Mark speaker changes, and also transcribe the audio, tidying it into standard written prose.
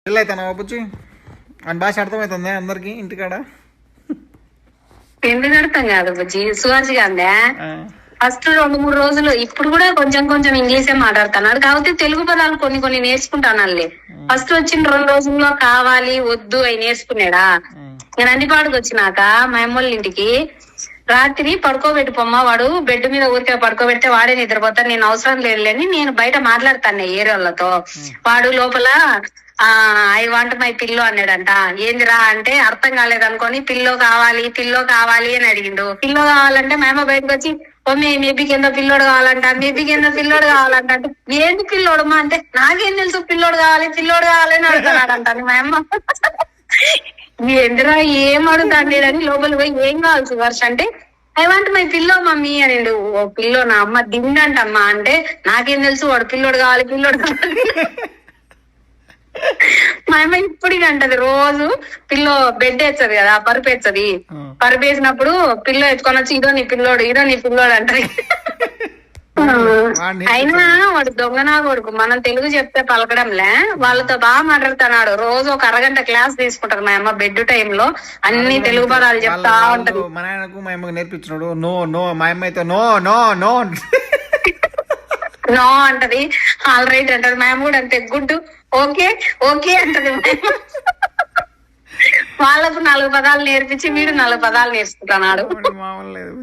Speaker 1: పెళ్ళైతానా బుజ్జి అని భాష అర్థమవుతుంది అందరికి ఇంటికాడ
Speaker 2: ఎందుకు అర్థం కాదు బుజ్జి సుహాసి గాంధీ ఫస్ట్ 2-3 రోజులు ఇప్పుడు కూడా కొంచెం కొంచెం ఇంగ్లీషే మాట్లాడుతున్నాడు కాకపోతే తెలుగు పదాలు కొన్ని కొన్ని నేర్చుకుంటాను. ఫస్ట్ వచ్చిన 2 రోజుల్లో కావాలి వద్దు అవి నేర్చుకున్నాడా. నేను నందిపాడుకు వచ్చినాక మా అమ్మోళ్ళ ఇంటికి రాత్రి పడుకోబెట్టుకోమ్మా, వాడు బెడ్ మీద ఊరికే పడుకోబెడితే వాడే నిద్రపోతాడు, నేను అవసరం లేదులేని నేను బయట మాట్లాడతాను ఏరియాలతో. వాడు లోపల ఐ వాంట్ మై పిల్లో అన్నాడంట. ఏందిరా అంటే అర్థం కాలేదనుకొని పిల్లో కావాలి అని అడిగిండు. పిల్లో కావాలంటే మా అమ్మ బయటకు వచ్చి మేబీ కింద పిల్లోడు కావాలంట, మేబీ కింద పిల్లోడు కావాలంట. అంటే ఏంది పిల్లోడమ్మా అంటే నాకేం తెలుసు పిల్లోడు కావాలని అడుగుతున్నాడంట మా అమ్మ. ఏందిరా ఏం అడుగుతాడని లోపల పోయి ఏం కావాలి సువర్ష అంటే I want my pillow mummy అనిండు. ఓ పిల్లో నా అమ్మ దిండంటమ్మా అంటే నాకేం తెలుసు వాడు పిల్లోడు కావాలి. మా అమ్మ ఇప్పుడు అంటది రోజు పిల్లో బెడ్ వేస్తుంది కదా, పరుపు వేస్తుంది. పరుపు వేసినప్పుడు పిల్లో ఎత్తుకొని వచ్చి ఇదో నీ పిల్లోడు అంటది. అయినా వాడు దొంగనా కొడుకు, మనం తెలుగు చెప్తే పలకడంలే, వాళ్ళతో బాగా మాట్లాడుతున్నాడు. రోజు ఒక అరగంట క్లాస్ తీసుకుంటారు మా అమ్మ బెడ్ టైంలో, అన్ని తెలుగు పదాలు చెప్తా ఉంటది.
Speaker 1: మా నాయనకు మా అమ్మకు నేర్పించినాడు. నో నో మా అమ్మ అయితే నో నో నో
Speaker 2: నో అంటది, ఆల్ రైట్ అంటది. మా అమ్మ కూడా అంతే గుడ్ ఓకే అంటది. వాళ్ళకు 4 పదాలు నేర్పించి వీడు 4 పదాలు నేర్చుకుంటున్నాడు.
Speaker 1: మామూలు లేదు.